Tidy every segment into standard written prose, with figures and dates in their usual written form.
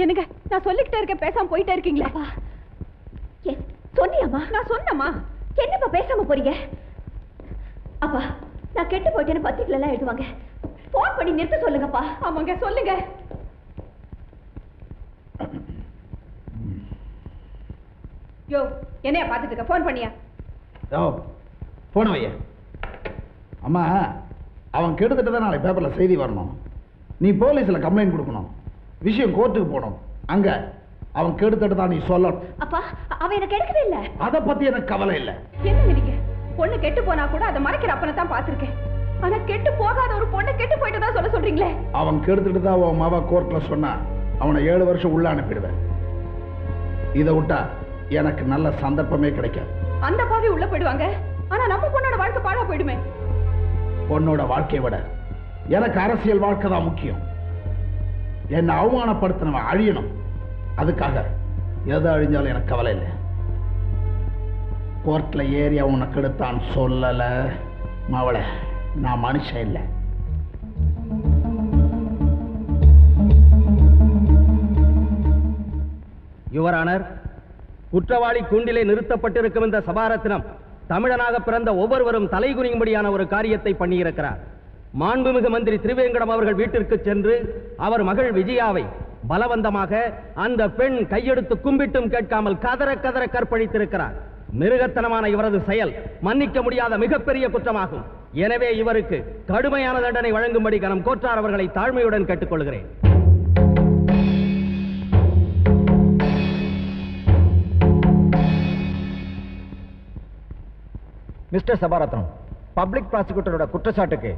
என்னங்க நான் சொல்லிக்கிட்டே இருக்கேன், பேசாம போயிட்டே இருக்கீங்களா? சொன்னியாமா? நான் சொன்னமா. என்னப்பா பேசாம போறீங்க? அப்பா நான் கெட்டு போயிட்டேன்னு பத்திரிக்கைல எல்லாம் எழுதுவாங்க, போன் பண்ணி நிறுத்த சொல்லுங்கப்பா. ஆமாங்க சொல்லுங்க. யோ என்னையா பாத்துட்டு இருக்க, போன் பண்ணியா? போன வைய. அம்மா அவன் கெடுத்துட்டு தான் நாளை பேப்பர்ல செய்தி வரணும், நீ போலீஸ்ல கம்ப்ளைண்ட் கொடுக்கணும், விஷயம் கோர்ட்டுக்கு போகணும், அங்க அவன் கெடுத்துட்டு தான் நீ சொல்லணும். அப்பா அவன் எனக்கு எடுக்கவே இல்ல. அத பத்தி எனக்கு கவலை இல்ல. என்னங்க நீங்க, பொண்ணு கெட்டு போனா கூட அதை மறைக்கிற அப்பனை தான் பாத்திருக்கேன், ஆனா கெட்டு போகாத ஒரு பொண்ணு கெட்டு போயிட்டு தான் சொல்ல சொல்றீங்களே? அவன் கெடுத்துட்டு தான் உன் மாவா கோர்ட்ல சொன்னா அவனை 7 வருஷம் உள்ள அனுப்பிடுவேன். இதை விட்டா எனக்கு நல்ல சந்தர்ப்பமே கிடைக்காது. அந்த பாவி உள்ள போயிடுவாங்க, ஆனா நம்ம பொண்ணோட வாழ்க்கை பாழா போயிடுமே. பொண்ணோட வாழ்க்கையை விட எனக்கு அரசியல் வாழ்க்கை தான் முக்கியம். என்னை அவமானப்படுத்தினவன் அழியணும், அதுக்காக எது அழிஞ்சாலும் எனக்கு கவலை இல்லை. கோர்ட்ல ஏறி அவனை கெடுத்தான் சொல்லல மாவள, நான் மனுஷன் இல்லை. யுவர் ஆனர், குற்றவாளி கூண்டிலே நிறுத்தப்பட்டிருக்கும் இந்த சபாரத்னம் தமிழனாக பிறந்த ஒவ்வொருவரும் தலைகுனியும்படியான ஒரு காரியத்தை பண்ணியிருக்கிறார். மாண்புமிகு மந்திரி திருவேங்கடம் அவர்கள் வீட்டிற்கு சென்று அவர் மகள் விஜயாவை பலவந்தமாக அந்த பெண் கையெடுத்து கும்பிட்டும் கேட்காமல் கதற கதற கற்பழித்திருக்கிறார். மிருகத்தனமான இவரது செயல் மன்னிக்க முடியாத மிகப்பெரிய குற்றமாகும். எனவே இவருக்கு கடுமையான தண்டனை வழங்கும்படி கனம் கோற்றார் அவர்களை தாழ்மையுடன் கேட்டுக்கொள்கிறேன். மிஸ்டர் சபாரத்னம், பப்ளிக் ப்ராசிக்யூட்டரோட குற்றச்சாட்டுக்கு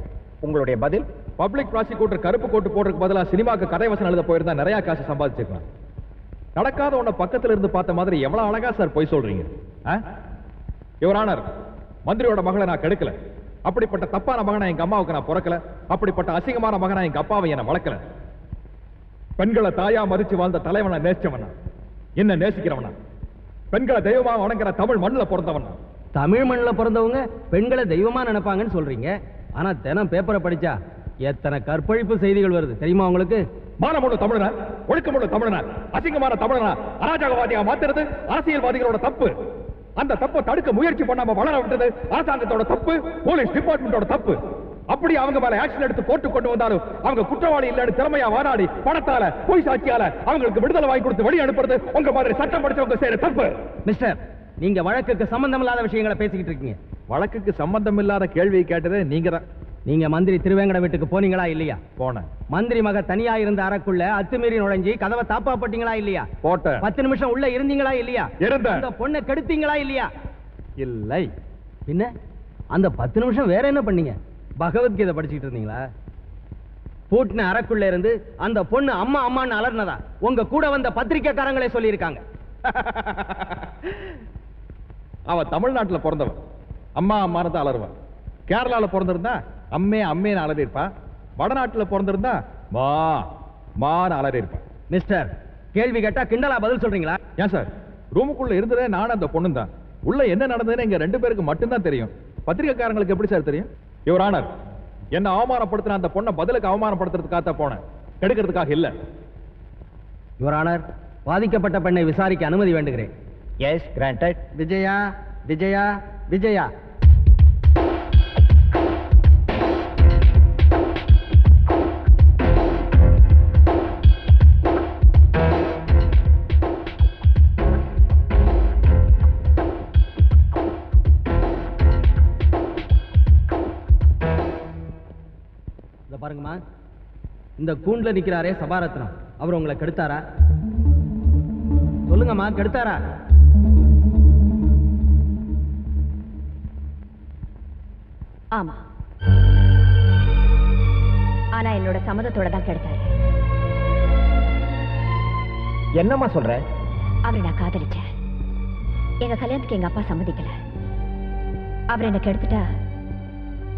உங்களுடைய பதில்? பப்ளிக் ப்ராசிக்யூட்டர் கருப்பு கோட்டு போடுறதுக்கு பதிலாக சினிமாக்கு கதை வசனம் எழுத போயிருந்தா நிறைய காசு சம்பாதிச்சிருக்கலாம். நடக்காத ஒன்ன பக்கத்துல இருந்து பார்த்த மாதிரி எவ்வளவு அழகா சார் போய் சொல்றீங்க. யுவர் ஆனர், மந்திரியோட மகளை நான் கெடுக்கல, அப்படிப்பட்ட தப்பான மகனை எங்க அம்மாவுக்கு நான் பிறக்கல, அப்படிப்பட்ட அசிங்கமான மகனை எங்க அப்பாவை என்ன வளர்க்கல. பெண்களை தாயா மதிச்சு வாழ்ந்த தலைவனை நேசிச்சவனா, என்ன நேசிக்கிறவனா, பெண்களை தெய்வமா வணங்குற தமிழ் மண்ணில் பிறந்தவனா. தமிழ் மண்ணில் பிறந்தவங்க பெண்களை தெய்வமா நினைப்பாங்கன்னு சொல்றீங்க, ஆனா தினம் பேப்பரை படிச்சா எத்தனை கற்பழிப்பு செய்திகள் வருது தெரியுமா உங்களுக்கு? மானமுள்ள தமிழனா, ஒழுக்கமுள்ள தமிழனா, அசிங்கமான தமிழனா அராஜகவாதியா மாத்துறது அரசியல்வாதிகளோட தப்பு. அந்த தப்பை தடுக்க முயற்சி பண்ணாம வளர விட்டது அரசாங்கத்தோட தப்பு, போலீஸ் டிபார்ட்மெண்டோட தப்பு. அப்படி அவங்க மேல ஆக்ஷன் எடுத்து போட்டு கொண்டு வந்தாலும் அவங்க குற்றவாளி இல்லைன்னு திறமையா வாதாடி பணத்தால பொய் சாட்சியால அவங்களுக்கு விடுதலை வாங்கி கொடுத்து வெளியே அனுப்புறது உங்க மாதிரி சட்டம் படிச்சவங்க செய்யற தப்பு. மிஸ்டர், நீங்க வழக்குக்கு சம்பந்தம் இல்லாத விஷயங்களை பேசிக்கிட்டு இருக்கீங்க. வழக்குக்கு சம்பந்தம் இல்லாத கேள்வியை கேட்டதே நீங்க தான். நீங்க மந்திரி திருவேங்கட வீட்டுக்கு போனீங்களா இல்லையா? போன. மந்திரி மக தனியா இருந்த அறைக்குள்ள அத்துமீறி நுழைஞ்சி கதவை தாப்பா போட்டீங்களா இல்லையா? போட்ட. 10 நிமிஷம் உள்ள இருந்தீங்களா இல்லையா? இருந்த. அந்த பொண்ணை கெடுத்தீங்களா இல்லையா? இல்லை. பின்ன அந்த 10 நிமிஷம் வேற என்ன பண்ணீங்க? பகவத்கீதை படிச்சுட்டு இருந்தீங்களா? பூட்டின அறைக்குள்ள இருந்து அந்த பொண்ணு அம்மா அம்மான்னு அலர்னதா உங்க கூட வந்த பத்திரிக்கைக்காரங்களே சொல்லியிருக்காங்க. அவ தமிழ்நாட்டில் பிறந்தவன், அம்மா அம்மானு தான் அலறுவான். கேரளால பிறந்திருந்தா அம்மே அம்மேன்னு அலறியிருப்பா, வடநாட்டில் பிறந்திருந்தா மா மான்னு அலறியிருப்பா. மிஸ்டர், கேள்வி கேட்டா கிண்டலா பதில் சொல்றீங்களா? ஏன் சார், ரூமுக்குள்ள இருந்ததே நானும் அந்த பொண்ணு தான். உள்ள என்ன நடந்ததுன்னு எங்க 2 பேருக்கு மட்டும்தான் தெரியும், பத்திரிகைக்காரங்களுக்கு எப்படி சார் தெரியும்? யுவர் ஆனர், என்ன அவமானப்படுத்தின அந்த பொண்ணை பதிலுக்கு அவமானப்படுத்துறதுக்காக போனேன், கெடுக்கிறதுக்காக இல்ல. யுவர் ஆனர், பாதிக்கப்பட்ட பெண்ணை விசாரிக்க அனுமதி வேண்டுகிறேன். Yes, granted. விஜயா, விஜயா, விஜயா. பாருங்கம்மா, இந்த கூண்டுல நிக்கிறாரே சபாரத்னம், அவர் உங்களை கெடுத்தாரா? சொல்லுங்கம்மா, கெடுத்தாரா? ஆமா, ஆனா என்னோட சம்மதத்தோட தான் கெடுத்தாரு. என்னம்மா சொல்ற? அவரை நான் காதலிச்சேன். எங்க கல்யாணத்துக்கு எங்க அப்பா சம்மதிக்கல. அவர் என்ன கெடுத்துட்டா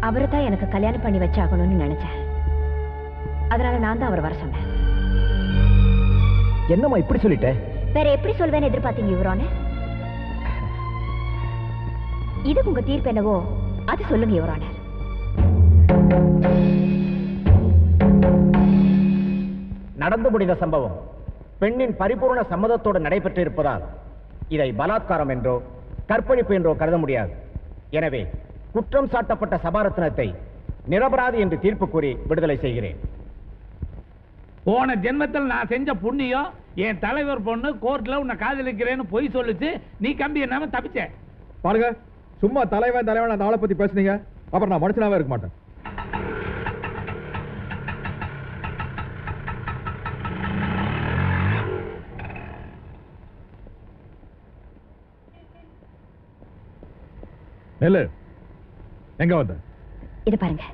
அவரை தான் எனக்கு கல்யாணம் பண்ணி வச்சாகணும்னு நினைச்சேன். அதனால நான் தான் அவர் வர சொன்னேன். என்னம்மா இப்படி சொல்லிட்ட? வேற எப்படி சொல்வேன்னு எதிர்பார்த்தீங்க யுவரானே? இது உங்க தீர்ப்பு என்னவோ அது சொல்லுங்க யுவரானே. நடந்து முடிந்த சம்பவம் பெண்ணின் பரிபூர்ண சம்மதத்தோடு நடைபெற்று இருப்பதால் இதை பலாத்காரம் என்றோ கற்பழிப்பு என்றோ கருத முடியாது. எனவே குற்றம் சாட்டப்பட்ட சபாரத்னத்தை நிரபராதி என்று தீர்ப்பு கூறி விடுதலை செய்கிறேன். போன ஜென்மத்தில் நான் செஞ்ச புண்ணியம் என் தலைவர் பொண்ணு கோர்ட்ல உன்னை காதலிக்கிறேன்னு பொய் சொல்லுச்சு, நீ கம்பி என்னாம தப்பிச்ச. பாருங்க, சும்மா தலைவன் அந்த ஆளை பத்தி பேசுனீங்க, அப்புறம் நான் மனுஷனாவே இருக்க மாட்டேன். நெல்லு, எங்க வந்த? இது பாருங்க,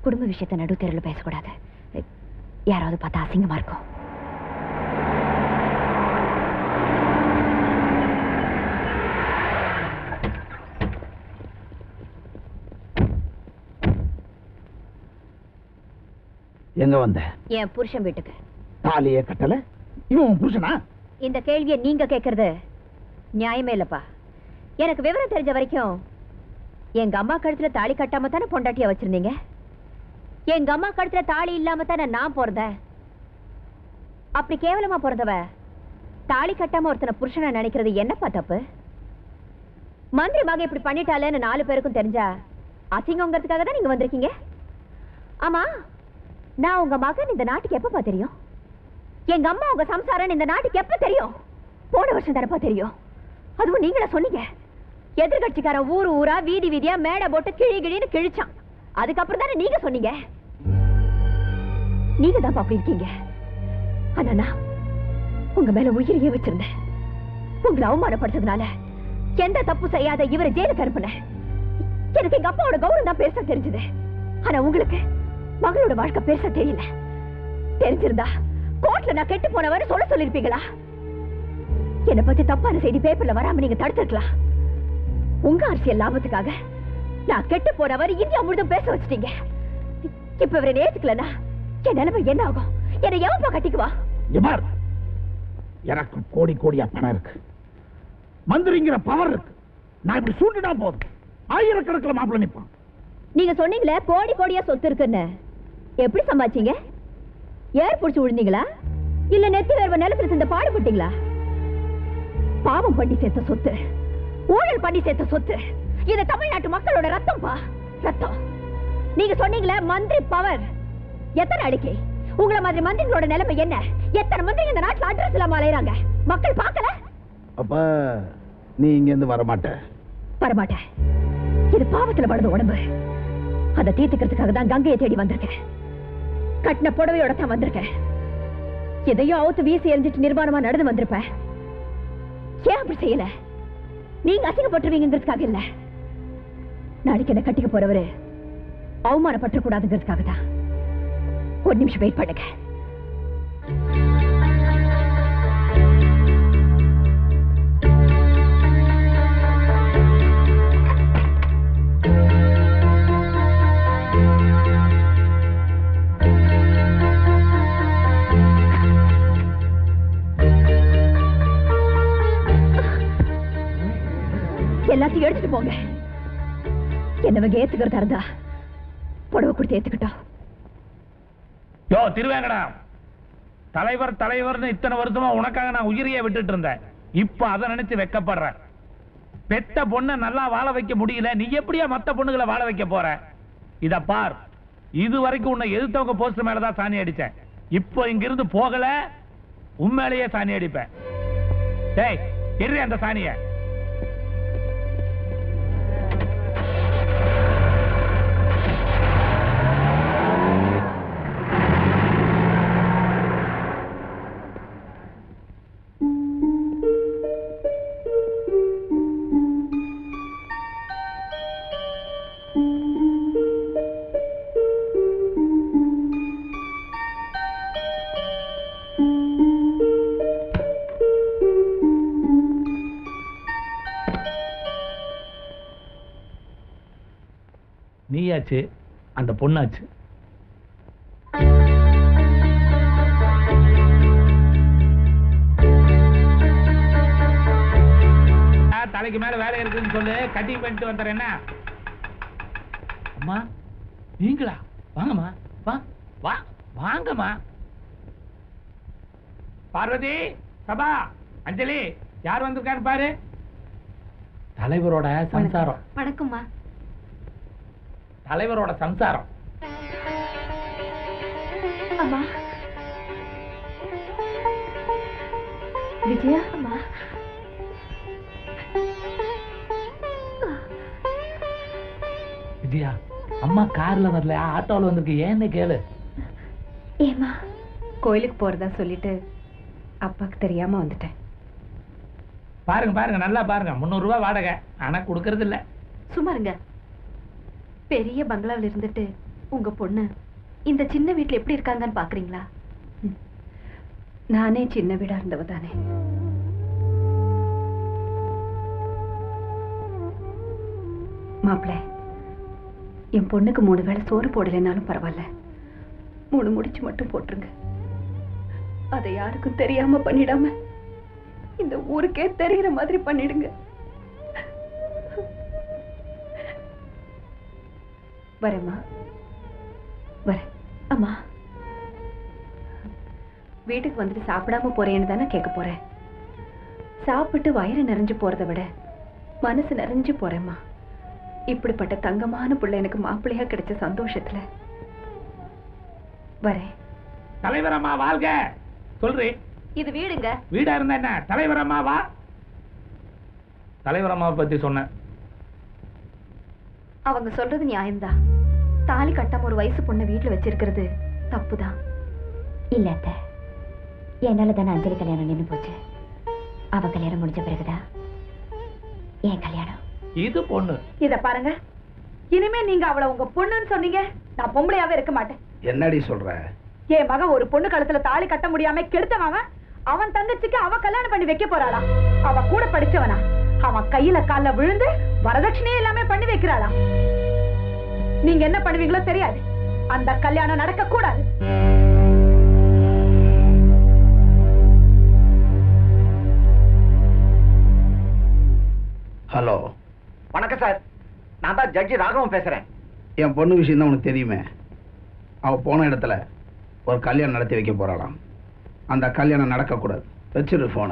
குடும்ப விஷயத்தை நடு தெருவில் பேசக்கூடாது. யாராவது பார்த்தா அசிங்கமா இருக்கும். எங்க வந்த? என் புருஷன் வீட்டுக்கு. தாலியே கட்டல? இவன் புருஷனா? இந்த கேள்வியை நீங்க கேட்கறது நியாயமே இல்லப்பா. எனக்கு விவரம் தெரிஞ்ச வரைக்கும் எங்க அம்மா கழுத்துல தாலி கட்டாம தானே பொண்டாட்டியா வச்சிருந்தீங்க. எங்க அம்மா கழுத்துல தாலி இல்லாம தானே நான் பிறந்தேன். அப்படி கேவலமா பிறந்தவ தாலி கட்டாம ஒருத்தனை புருஷனை நினைக்கிறது என்னப்பா தப்பு? மந்திரி மகன் இப்படி பண்ணிட்டாலேன்னு 4 பேருக்கும் தெரிஞ்சா அசிங்கங்கிறதுக்காக தான் நீங்க வந்திருக்கீங்க. ஆமா, நான் உங்க மகன் இந்த நாட்டுக்கு எப்பப்பா தெரியும்? எங்க அம்மா உங்க சம்சாரம் இந்த நாட்டுக்கு எப்ப தெரியும்? போன வருஷம் தரப்பா தெரியும். அதுவும் நீங்கள சொன்னீங்க. எதிர்கட்சிக்காரன் ஊரு ஊரா வீதி வீதியா மேடை போட்டு கிழின்னு கிழிச்சான். அதுக்கப்புறம் தானே நீங்க சொன்னீங்க. நீங்க தான் அப்படி இருக்கீங்க. ஆனா நான் உங்க மேல உயிரையே வச்சிருந்தேன். உங்களை அவமானப்படுத்ததுனால எந்த தப்பு செய்யாத இவரை ஜெயிலுக்கு அனுப்புனேன். எனக்கு எங்க அப்பாவோட கௌரவம் தான் பெருசா தெரிஞ்சது. ஆனா உங்களுக்கு மகளோட வாழ்க்கை பெருசா தெரியல. தெரிஞ்சிருந்தா கோர்ட்ல நான் கெட்டு போனவரை சொல்லிருப்பீங்களா? என்னை பத்தி தப்பான செய்தி பேப்பர்ல வராம நீங்க தடுத்துருக்கலாம். உங்க அரசியல் லாபத்துக்காக நான் கெட்டு போனவர் இந்தியா முழுதும் பேச வச்சிட்டீங்க. இப்ப இவரை நேத்துக்கலனா என் நிலைமை என்ன ஆகும்? என்னை எவப்பா கட்டிக்குவா? எனக்கு கோடி கோடியா பணம் இருக்கு, மந்திரிங்கிற பவர் இருக்கு. நான் இப்படி சூட்டுனா போதும், ஆயிரக்கணக்கில் மாப்பிள்ள நிற்பான். நீங்க சொன்னீங்களே கோடி கோடியா சொத்து இருக்குன்னு, எப்படி சம்பாதிச்சீங்க? ஏர் புடிச்சு விழுந்தீங்களா இல்ல நெத்தி வேர்வ நிலத்துல சேர்ந்த பாடுபட்டீங்களா? பாவம் பண்ணி சேர்த்த சொத்து, ஊழல் பண்ணி சேர்த்த சொத்து, இது தமிழ்நாட்டு மக்களோட ரத்தம் பா, ரத்தம். நீங்க சொன்னீங்களே மந்திரி பவர், எத்தனை அடிக்கை? உங்களை மாதிரி மந்திரிகளோட நிலைமை என்ன? எத்தனை மந்திரி இந்த நாட்டுல அட்ரஸ் இல்லாம அலையறாங்க, மக்கள் பார்க்கல? அப்ப நீ இங்க இருந்து வரமாட்டேன். இது பாவத்துல வளர்ந்த உடம்பு. அதை தீர்த்துக்கிறதுக்காக தான் கங்கையை தேடி வந்திருக்கேன். கட்டின புடவையோட தான் வந்திருக்கேன். எதையோ அவுத்து வீசி எரிஞ்சிட்டு நிர்வாணமா நடந்து வந்திருப்பேன். ஏன் அப்படி செய்யல? நீங்க அசிங்கப்பட்டுருவீங்கிறதுக்காக இல்ல, நாளைக்கு என்ன கட்டிக்க போறவரு அவமானப்பட்டு கூடாதுங்கிறதுக்காக தான். ஒரு நிமிஷம் வெயிட் பண்ணுங்க. எல்லாத்தையும் எடுத்துட்டு போங்க. என்னவங்க ஏத்துக்கிறதா இருந்தா புடவை கொடுத்து ஏத்துக்கிட்டோம். யோ திருவேங்கடம், தலைவர்னு இத்தனை வருஷமா உனக்காக நான் உயிரையே விட்டுட்டு இருந்தேன். இப்ப அதை நினைச்சு வெக்கப்படுறேன். பெத்த பொண்ணை நல்லா வாழ வைக்க முடியல, நீ எப்படியா மத்த பொண்ணுகளை வாழ வைக்க போற? இத பார், இது வரைக்கும் உன்னை எதிர்த்தவங்க போஸ்டர் மேலதான் சாணி அடிச்சேன். இப்போ இங்கிருந்து போகல, உண்மையிலேயே சாணி அடிப்பேன். டேய் எடு அந்த சாணிய. நீயாச்சு, அந்த பொண்ணாச்சு. தலைக்கு மேல வேலை இருக்குன்னு சொல்லு, கட்டிங் பண்ணிட்டு வந்துறேன்னா. அம்மா நீங்களா? வாங்கம்மா, வா வா வாங்கம்மா. பார்வதி, சபா, அஞ்சலி, யார் வந்திருக்காரு பாரு. தலைவரோட சம்சாரம். வணக்கம்மா. தலைவரோட சம்சாரம். அம்மா. விஜயா. அம்மா. விஜயா, அம்மா கார்ல வரல, ஆட்டோல வந்திருக்கு. ஏன்னு கேளு. ஏமா? கோயிலுக்கு போறதா சொல்லிட்டு அப்பாக்கு தெரியாம வந்துட்டேன். பாருங்க பாருங்க, நல்லா பாருங்க. 300 ரூபாய் வாடகை, ஆனா கொடுக்கறது இல்ல. சும்மாருங்க. பெரிய பங்களாவில் இருந்துட்டு உங்க பொண்ணு இந்த சின்ன வீட்டுல எப்படி இருக்காங்கன்னு பாக்குறீங்களா? நானே சின்ன வீடா இருந்தவ தானே. மாப்பிள்ள, என் பொண்ணுக்கு 3 வேளை சோறு போடலைனாலும் பரவாயில்ல, 3 முடிச்சு மட்டும் போட்டுருங்க. அதை யாருக்கும் தெரியாம பண்ணிடாம இந்த ஊருக்கே தெரிகிற மாதிரி பண்ணிடுங்க. வரேம்மா, வரேன். அம்மா, வீட்டுக்கு வந்துட்டு சாப்பிடாம போறேன்னு தானே கேட்க போறேன். சாப்பிட்டு வயிறு நிறைஞ்சு போறதை விட மனசு நிறைஞ்சு போறேம்மா. இப்படிப்பட்ட தங்கமான பிள்ளை எனக்கு மாப்பிள்ளையா கிடைச்ச சந்தோஷத்துல வரேன். தலைவரம்மா வாழ்க. சொல்றி, இது வீடுங்க. வீடா இருந்தா என்ன? தலைவரம்மா வா. தலைவரம்மாவை பத்தி சொன்ன. அவங்க சொல்றது நியாயம்தான். தாலி கட்டாம ஒரு வயசு பொண்ணை வீட்டுல வச்சிருக்கிறது தப்புதான். இல்ல அத்தை, என்னால தானே அஞ்சலி கல்யாணம் நின்று போச்சு. அவ கல்யாணம் முடிஞ்ச பிறகுதான் என் கல்யாணம். இது பொண்ணு. இத பாருங்க, இனிமே நீங்க அவளை உங்க பொண்ணுன்னு சொன்னீங்க, நான் பொம்பளையாவே இருக்க மாட்டேன். என்னடி சொல்ற? என் மகன் ஒரு பொண்ணு கழுத்துல தாலி கட்ட முடியாம கெடுத்தவன் அவன் தங்கச்சிக்கு அவ கல்யாணம் பண்ணி வைக்க போறாளா? அவ கூட படிச்சவனா? அவன் கையில கால்ல விழுந்து வரதட்சணையே எல்லாமே பண்ணி வைக்கிறாளா? நீங்க என்ன பண்ணுவீங்களோ தெரியாது. அந்த கல்யாணம் நடக்க கூடாது. ஹலோ, வணக்கம் சார். நான் தான் ஜட்ஜி ராகவன் பேசுறேன். என் பொண்ணு விஷயம் தான் உனக்கு தெரியுமே. அவ போன இடத்துல ஒரு கல்யாணம் நடத்தி வைக்க போறாளாம். அந்த கல்யாணம் நடக்கக்கூடாது. வச்சிரு போன.